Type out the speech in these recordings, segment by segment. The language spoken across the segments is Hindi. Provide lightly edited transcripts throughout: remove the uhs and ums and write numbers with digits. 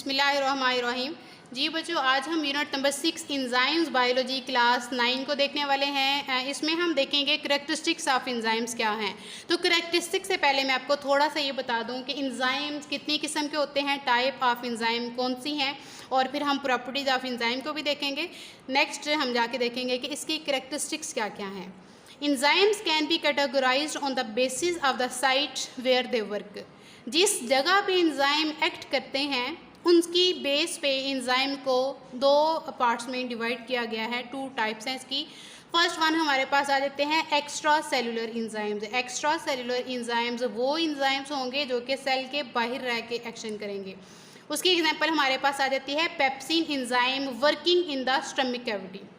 बिस्मिल्लाहिर्रहमानिर्रहीम। जी बच्चों, आज हम unit number 6 enzymes biology class 9 को देखने वाले हैं। इसमें हम देखेंगे करेक्टरिस्टिक्स ऑफ इंजाइम्स क्या हैं। तो करेक्टरिस्टिक्स से पहले मैं आपको थोड़ा सा ये बता दूं कि इंजाइम्स कितनी किस्म के होते हैं, टाइप ऑफ इंजाइम कौन सी हैं, और फिर हम प्रॉपर्टीज़ ऑफ इंजाइम को भी देखेंगे। नेक्स्ट हम जाके देखेंगे कि इसकी करेक्टरिस्टिक्स क्या क्या हैं। Enzymes can be categorised on the basis of the site where they work. जिस जगह पे इंजाइम एक्ट करते हैं उनकी बेस पे इंजाइम को दो पार्ट्स में डिवाइड किया गया है। 2 टाइप्स हैं इसकी। फर्स्ट वन हमारे पास आ जाते हैं extra cellular enzymes. Extra cellular enzymes वो इंजाइम्स होंगे जो कि सेल के बाहर रह के एक्शन करेंगे। उसकी एग्जांपल हमारे पास आ जाती है pepsin enzyme working in the stomach cavity.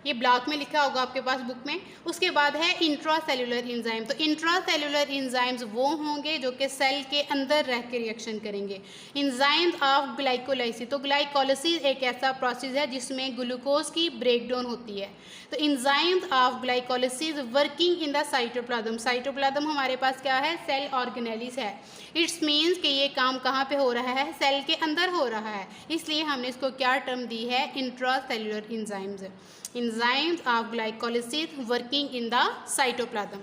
ये ब्लॉक में लिखा होगा आपके पास बुक में। उसके बाद है इंट्रा सेलुलर इंजाइम। तो इंट्रा सेलुलर इंजाइम्स वो होंगे जो कि सेल के अंदर रह के रिएक्शन करेंगे। Enzymes of glycolysis. तो ग्लाइकोलाइसिस एक ऐसा प्रोसेस है जिसमें ग्लूकोज की ब्रेकडाउन होती है। तो enzymes of glycolysis working in the cytoplasm. Cytoplasm हमारे पास क्या है, सेल ऑर्गेनेलिस है। इट्स मीन्स कि ये काम कहाँ पे हो रहा है, सेल के अंदर हो रहा है, इसलिए हमने इसको क्या टर्म दी है, intra cellular enzymes. Enzymes of glycolysis working in the cytoplasm.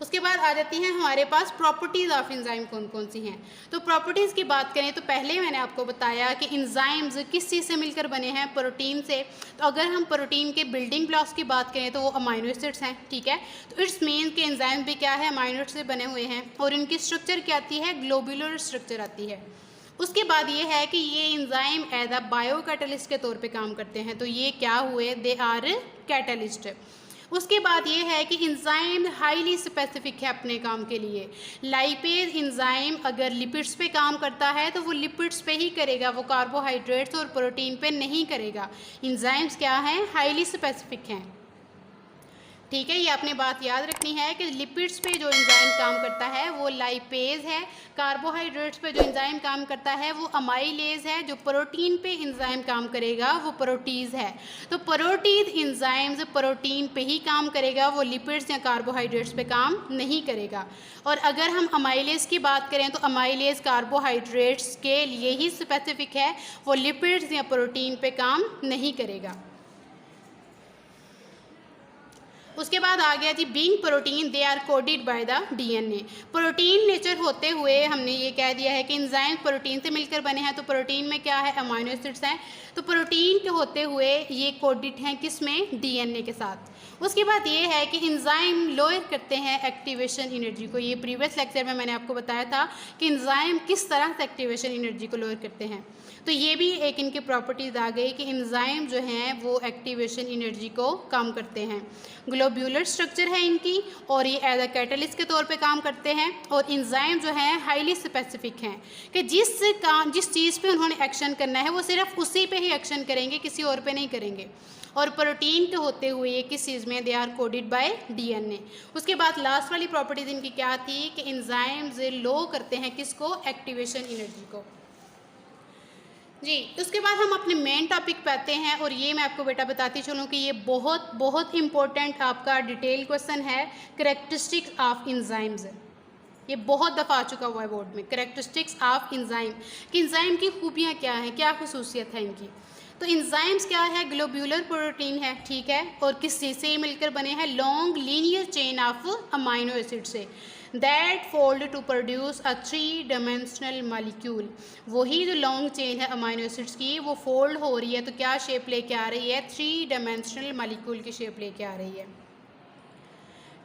उसके बाद आ जाती हैं हमारे पास प्रॉपर्टीज़ ऑफ इंजाइम कौन कौन सी हैं। तो प्रॉपर्टीज़ की बात करें तो पहले मैंने आपको बताया कि इंजाइम्स किस चीज़ से मिलकर बने हैं, प्रोटीन से। तो अगर हम प्रोटीन के बिल्डिंग ब्लॉक्स की बात करें तो वो अमाइनो एसिड्स हैं, ठीक है। तो इट्स मीन के इंजाइम भी क्या है, अमाइनो एसिड से बने हुए हैं, और इनकी स्ट्रक्चर क्या आती है, ग्लोबुलर स्ट्रक्चर आती है। उसके बाद ये है कि ये enzyme as a biocatalyst के तौर पे काम करते हैं। तो ये क्या हुए, दे आर कैटलिस्ट। उसके बाद ये है कि इंजाइम हाईली स्पेसिफिक है अपने काम के लिए। लाइपेज इंजाइम अगर लिपिड्स पे काम करता है तो वो लिपिड्स पे ही करेगा, वो कार्बोहाइड्रेट्स और प्रोटीन पे नहीं करेगा। इंजाइम्स क्या हैं, हाईली स्पेसिफिक हैं, ठीक है। ये आपने बात याद रखनी है कि लिपिड्स पे जो एंजाइम काम करता है वो लाइपेज है, कार्बोहाइड्रेट्स पे जो एंजाइम काम करता है वो अमाइलेज है, जो प्रोटीन पे एंजाइम काम करेगा वो प्रोटीज है। तो प्रोटीज एंजाइम्स प्रोटीन पे ही काम करेगा, वो लिपिड्स या कार्बोहाइड्रेट्स पे काम नहीं करेगा। और अगर हम अमाइलेज की बात करें तो अमाइलेज कार्बोहाइड्रेट्स के लिए ही स्पेसिफिक है, वो लिपिड्स या प्रोटीन पे काम नहीं करेगा। उसके बाद आ गया जी being protein they are coded by the DNA. Protein nature होते हुए हमने ये कह दिया है कि एंजाइम प्रोटीन से मिलकर बने हैं। तो प्रोटीन में क्या है, अमाइनो एसिड्स हैं। तो प्रोटीन के होते हुए ये कोडेड हैं किस में, डीएनए के साथ। उसके बाद ये है कि एंजाइम लोअर करते हैं एक्टिवेशन एनर्जी को। ये प्रीवियस लेक्चर में मैंने आपको बताया था कि एंजाइम किस तरह से एक्टिवेशन एनर्जी को लोअर करते हैं। तो ये भी एक इनकी प्रॉपर्टीज़ आ गई कि एंजाइम जो हैं वो एक्टिवेशन एनर्जी को कम करते हैं। ग्लोब्यूलर स्ट्रक्चर है इनकी, और ये एज अ कैटलिस्ट के तौर पे काम करते हैं। और एंजाइम जो हैं हाईली स्पेसिफिक हैं कि जिस चीज़ पे उन्होंने एक्शन करना है वो सिर्फ उसी पे ही एक्शन करेंगे, किसी और पे नहीं करेंगे। और प्रोटीन के होते हुए ये किस चीज़ में, they are coded by DNA. उसके बाद लास्ट वाली प्रॉपर्टीज़ इनकी क्या थी कि एंजाइम्स लो करते हैं किसको, एक्टिवेशन एनर्जी को। जी, उसके बाद हम अपने मेन टॉपिक पे आते हैं, और ये मैं आपको बेटा बताती चलूँ कि ये बहुत बहुत इम्पोर्टेंट आपका डिटेल क्वेश्चन है, करेक्टरिस्टिक्स ऑफ इंजाइम्स। ये बहुत दफ़ा आ चुका हुआ है बोर्ड में, करेक्टरिस्टिक्स ऑफ इंजाइम कि इंजाइम की खूबियाँ क्या हैं, क्या खसूसियत है इनकी। तो इंजाइम्स क्या है, ग्लोब्यूलर प्रोटीन है, ठीक है, और किस चीज़ से मिलकर बने हैं, long linear chain of amino acid से, that fold to produce a 3 dimensional molecule. वही जो लॉन्ग चेन है अमाइनो एसिड्स की वो फोल्ड हो रही है, तो क्या शेप लेके आ रही है, 3 डायमेंशनल मॉलिक्यूल की शेप लेके आ रही है,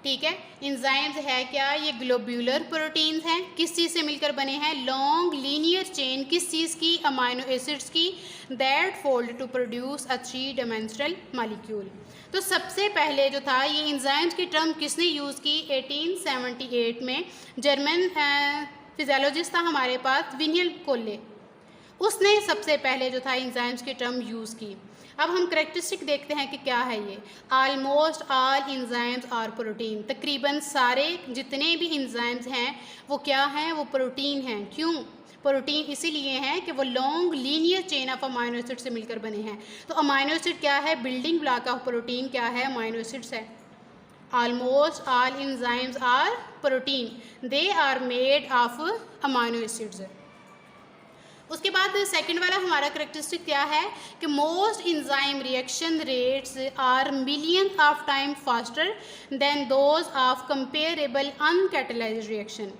ठीक है। इंजाइम्स है क्या, ये ग्लोब्यूलर प्रोटीन्स हैं, किस चीज़ से मिलकर बने हैं, लॉन्ग लीनियर चेन, किस चीज़ की, अमाइनो एसिड्स की, that fold to produce a 3 dimensional molecule. तो सबसे पहले जो था ये इंजाइम्स की टर्म किसने यूज़ की, 1878 में जर्मन फिजियोलॉजिस्ट था हमारे पास विनियल कोल्ले, उसने सबसे पहले जो था इंजाइम्स की टर्म यूज़ की। अब हम करेक्टरिस्टिक देखते हैं कि क्या है ये। Almost all enzymes are protein. तकरीबन सारे जितने भी इंजाइम्स हैं वो क्या हैं, वो प्रोटीन हैं। क्यों प्रोटीन, इसीलिए हैं कि वो long linear chain of amino acid से मिलकर बने हैं। तो अमाइनो एसिड क्या है, बिल्डिंग ब्लॉक ऑफ प्रोटीन क्या है, अमाइनो एसिड्स है। Almost all enzymes are protein, they are made of amino acids. उसके बाद सेकंड वाला हमारा करेक्टरिस्टिक क्या है कि most enzyme reaction rates are million of time faster than those of comparable uncatalysed reaction.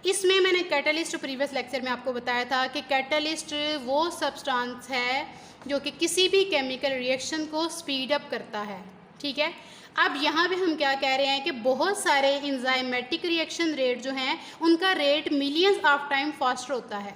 इसमें मैंने कैटलिस्ट प्रीवियस लेक्चर में आपको बताया था कि कैटलिस्ट वो सब्सटेंस है जो कि किसी भी केमिकल रिएक्शन को स्पीड अप करता है, ठीक है। अब यहाँ पे हम क्या कह रहे हैं कि बहुत सारे इंजाइमेटिक रिएक्शन रेट जो हैं उनका rate millions of time faster होता है।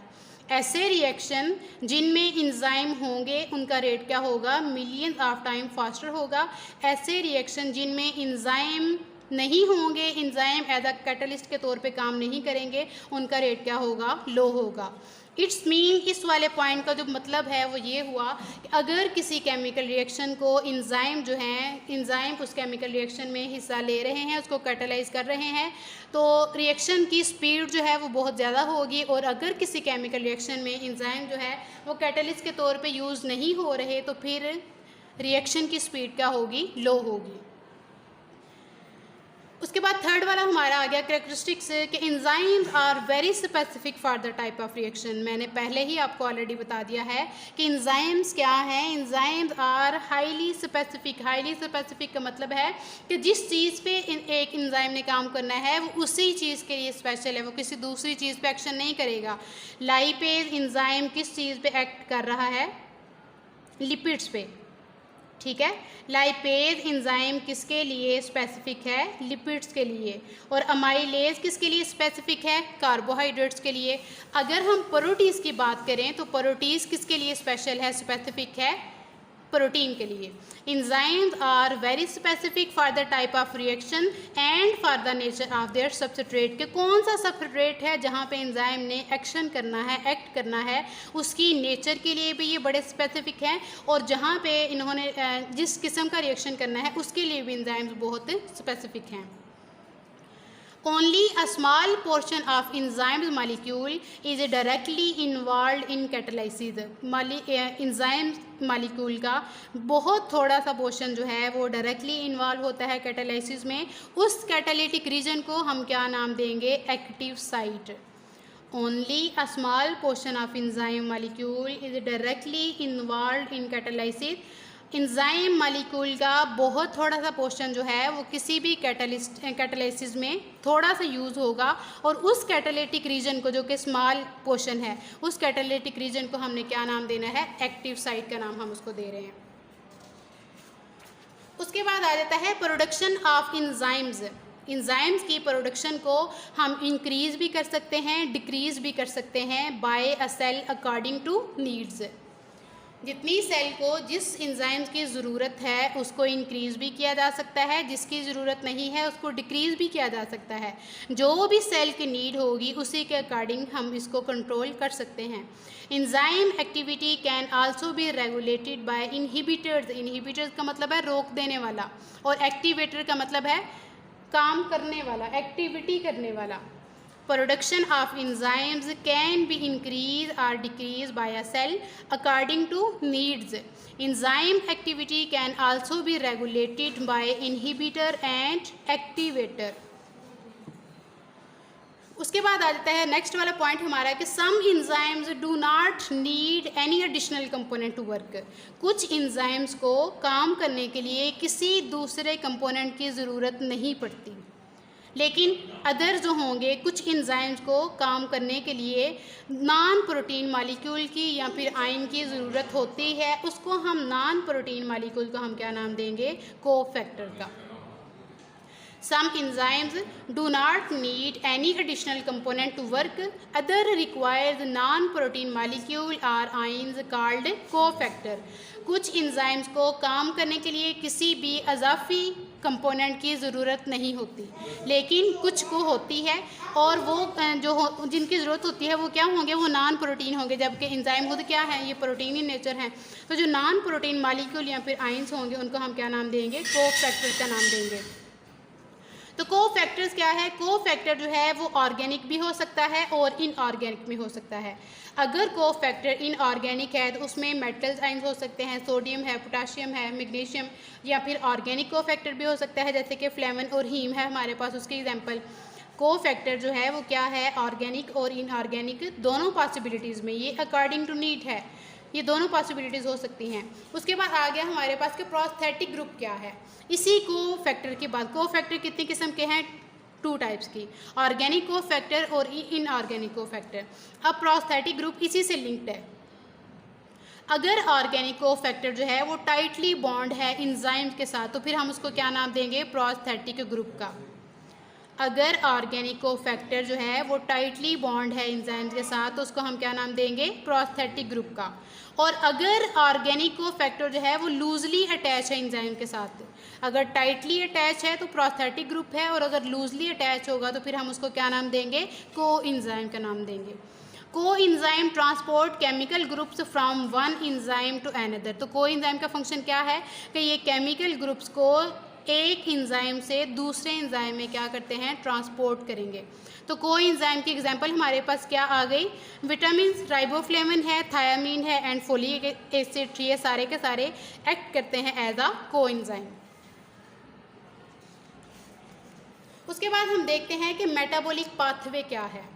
ऐसे रिएक्शन जिनमें इंजाइम होंगे उनका रेट क्या होगा, मिलियंस ऑफ टाइम फास्टर होगा। ऐसे रिएक्शन जिनमें इंजाइम नहीं होंगे, इंजाइम एज अ कैटलिस्ट के तौर पे काम नहीं करेंगे, उनका रेट क्या होगा, लो होगा। इट्स मीन इस वाले पॉइंट का जो मतलब है वो ये हुआ कि अगर किसी केमिकल रिएक्शन को इंजाइम जो हैं, इंजाइम उस केमिकल रिएक्शन में हिस्सा ले रहे हैं, उसको कैटलाइज कर रहे हैं, तो रिएक्शन की स्पीड जो है वो बहुत ज़्यादा होगी। और अगर किसी केमिकल रिएक्शन में इंजाइम जो है वो कैटलिस्ट के तौर पे यूज़ नहीं हो रहे तो फिर रिएक्शन की स्पीड क्या होगी, लो होगी। उसके बाद थर्ड वाला हमारा आ गया करेक्टरिस्टिक्स कि enzymes are very specific for the type of reaction. मैंने पहले ही आपको ऑलरेडी बता दिया है कि इंजाइम्स क्या हैं। Enzymes are highly specific. Highly specific का मतलब है कि जिस चीज़ पे एक इंजाइम ने काम करना है वो उसी चीज़ के लिए स्पेशल है, वो किसी दूसरी चीज़ पे एक्शन नहीं करेगा। लाइपेज इंजाइम किस चीज़ पे एक्ट कर रहा है, लिपिड्स पे, ठीक है। लाइपेज इंजाइम किसके लिए स्पेसिफिक है, लिपिड्स के लिए। और अमाइलेज किसके लिए स्पेसिफिक है, कार्बोहाइड्रेट्स के लिए। अगर हम प्रोटीज़ की बात करें तो प्रोटीज़ किसके लिए स्पेशल है, स्पेसिफिक है, प्रोटीन के लिए। Enzymes are very specific for the type of reaction and for the nature of their substrate, के कौन सा सबस्ट्रेट है जहाँ पे इंजाइम ने एक्शन करना है, एक्ट करना है, उसकी नेचर के लिए भी ये बड़े स्पेसिफिक हैं। और जहाँ पे इन्होंने जिस किस्म का रिएक्शन करना है उसके लिए भी इंजाइम्स बहुत स्पेसिफिक हैं। Only a small portion of enzymes molecule is directly involved in catalysis। enzyme molecule का बहुत थोड़ा सा पोर्शन जो है वो डायरेक्टली इन्वॉल्व होता है कैटालिसिस में। उस कैटालिटिक रीजन को हम क्या नाम देंगे, active site. Only a small portion of enzyme molecule is directly involved in catalysis। Enzyme molecule का बहुत थोड़ा सा पोर्शन जो है वो किसी भी कैटालिसिस में थोड़ा सा यूज़ होगा। और उस कैटालिटिक रीजन को जो कि स्मॉल पोर्शन है, उस कैटालिटिक रीजन को हमने क्या नाम देना है, एक्टिव साइट का नाम हम उसको दे रहे हैं। उसके बाद आ जाता है प्रोडक्शन ऑफ इंजाइम्स। इंजाइम्स की प्रोडक्शन को हम इंक्रीज़ भी कर सकते हैं, डिक्रीज़ भी कर सकते हैं by a cell according to needs. जितनी सेल को जिस इंजाइम्स की ज़रूरत है उसको इंक्रीज़ भी किया जा सकता है, जिसकी ज़रूरत नहीं है उसको डिक्रीज़ भी किया जा सकता है। जो भी सेल की नीड होगी उसी के अकॉर्डिंग हम इसको कंट्रोल कर सकते हैं। Enzyme activity can also be regulated by inhibitors. Inhibitors का मतलब है रोक देने वाला, और एक्टिवेटर का मतलब है काम करने वाला, एक्टिविटी करने वाला। Production of enzymes can be increased or decreased by a cell according to needs. Enzyme activity can also be regulated by inhibitor and activator. उसके बाद आ जाता है नेक्स्ट वाला पॉइंट हमारा कि some enzymes do not need any additional component to work. कुछ इंजाइम्स को काम करने के लिए किसी दूसरे कंपोनेंट की ज़रूरत नहीं पड़ती, लेकिन अदर जो होंगे कुछ इंजाइम्स को काम करने के लिए नॉन प्रोटीन मालिक्यूल की या फिर आयन की ज़रूरत होती है। उसको हम नॉन प्रोटीन मालिक्यूल को हम क्या नाम देंगे, कोफैक्टर का। Some enzymes do not need any additional component to work. Other requires non-protein molecule or ions called cofactor. कुछ इंजाइम्स को काम करने के लिए किसी भी अजाफी कंपोनेंट की ज़रूरत नहीं होती, लेकिन कुछ को होती है, और वो जिनकी ज़रूरत होती है वो क्या होंगे, वो नॉन प्रोटीन होंगे, जबकि इंजाइम खुद क्या है, ये प्रोटीन ही नेचर है। तो जो नॉन प्रोटीन मालिक्यूल या फिर आयंस होंगे उनको हम क्या नाम देंगे, कोफैक्टर का नाम देंगे। तो कोफैक्टर्स क्या है, कोफैक्टर जो है वो ऑर्गेनिक भी हो सकता है और इनऑर्गेनिक भी हो सकता है। अगर कोफैक्टर इनऑर्गेनिक है तो उसमें मेटल्स आयंस हो सकते हैं, सोडियम है, पोटाशियम है, मैग्नीशियम, या फिर ऑर्गेनिक कोफैक्टर भी हो सकता है जैसे कि फ्लेवन और हीम है हमारे पास, उसकी एग्जांपल। को फैक्टर जो है वो क्या है, ऑर्गेनिक और इनऑर्गेनिक दोनों पॉसिबिलिटीज़ में, ये अकॉर्डिंग टू नीड है, ये दोनों पॉसिबिलिटीज़ हो सकती हैं। उसके बाद आ गया हमारे पास कि प्रोस्थेटिक ग्रुप क्या है। इसी को फैक्टर की बात, को फैक्टर कितनी किस्म के हैं, 2 टाइप्स की, ऑर्गेनिक को फैक्टर और इनऑर्गेनिक को फैक्टर। अब प्रोस्थेटिक ग्रुप इसी से लिंक्ड है। अगर ऑर्गेनिक को फैक्टर जो है वो टाइटली बॉन्ड है इंजाइम के साथ तो फिर हम उसको क्या नाम देंगे, प्रोस्थेटिक ग्रुप का। अगर ऑर्गेनिक को फैक्टर जो है वो टाइटली बॉन्ड है इंजाइम के साथ तो उसको हम क्या नाम देंगे, प्रोस्थेटिक ग्रुप का। और अगर ऑर्गेनिक को फैक्टर जो है वो लूजली अटैच है इंजाइम के साथ, अगर टाइटली अटैच है तो प्रोस्थेटिक ग्रुप है, और अगर लूजली अटैच होगा तो फिर हम उसको क्या नाम देंगे, को इंजाइम का नाम देंगे। Coenzyme transport chemical groups from one enzyme to another. तो को इंजाइम का फंक्शन क्या है कि ये केमिकल ग्रुप्स को एक इंजाइम से दूसरे इंजाइम में क्या करते हैं, ट्रांसपोर्ट करेंगे। तो को इंजाइम की एग्जांपल हमारे पास क्या आ गई, विटामिन, राइबोफ्लेविन है, थायामीन है एंड फोलिक एसिड, ये सारे के सारे एक्ट करते हैं एज अ को इंजाइम। उसके बाद हम देखते हैं कि मेटाबॉलिक पाथवे क्या है।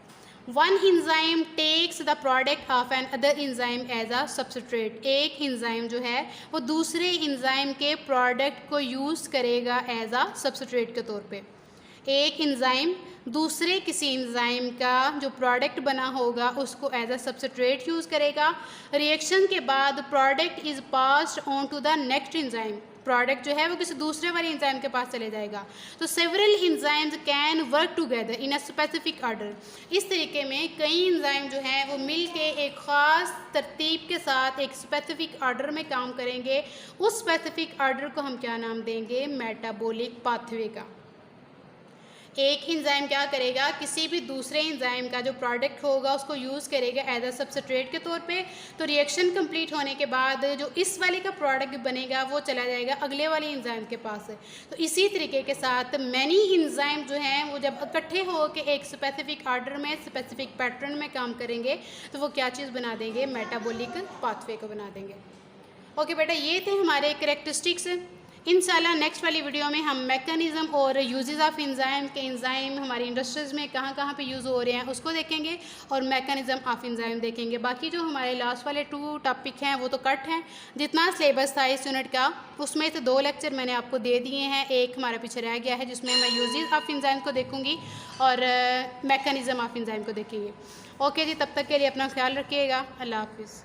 One enzyme takes the product of another enzyme as a substrate. एक इंजाइम जो है वो दूसरे इंजाइम के प्रोडक्ट को यूज़ करेगा एज अ सब्सट्रेट के तौर पे। एक इंजाइम दूसरे किसी इंजाइम का जो प्रोडक्ट बना होगा उसको एज अ सब्सट्रेट यूज़ करेगा। रिएक्शन के बाद product is passed on to the next enzyme, product जो है वो किसी दूसरे वाले इंजाइम के पास चले जाएगा। तो several enzymes can work together in a specific order. इस तरीके में कई इंजाइम जो हैं वो मिल के एक ख़ास तरतीब के साथ एक स्पेसिफिक ऑर्डर में काम करेंगे। उस स्पेसिफिक ऑर्डर को हम क्या नाम देंगे, मेटाबॉलिक पाथवे का। एक इंजाइम क्या करेगा, किसी भी दूसरे इंजाइम का जो प्रोडक्ट होगा उसको यूज़ करेगा एज अ सब्सट्रेट के तौर पे। तो रिएक्शन कंप्लीट होने के बाद जो इस वाले का प्रोडक्ट बनेगा वो चला जाएगा अगले वाले इंजाइम के पास। तो इसी तरीके के साथ मैनी इंजाइम जो हैं वो जब इकट्ठे हो के एक स्पेसिफिक ऑर्डर में स्पेसिफिक पैटर्न में काम करेंगे तो वो क्या चीज़ बना देंगे, मेटाबॉलिक पाथवे को बना देंगे। ओके बेटा, ये थे हमारे कैरेक्टरिस्टिक्स। इंशाल्लाह नेक्स्ट वाली वीडियो में हम मैकेनिज़्म और यूजेस ऑफ इंजाइम के, इंजाइम हमारी इंडस्ट्रीज़ में कहाँ कहाँ पे यूज़ हो रहे हैं उसको देखेंगे और मैकेनिज़्म ऑफ इंजाइम देखेंगे। बाकी जो हमारे लास्ट वाले 2 टॉपिक हैं वो तो कट हैं। जितना सिलेबस था इस यूनिट का उसमें से 2 लेक्चर मैंने आपको दे दिए हैं, एक हमारा पीछे रह गया है जिसमें मैं यूजेस ऑफ इंजाइम को देखूँगी और मैकेनिज़्म ऑफ इंजाइम को देखेंगे। ओके जी, तब तक के लिए अपना ख्याल रखिएगा। अल्लाह हाफिज़।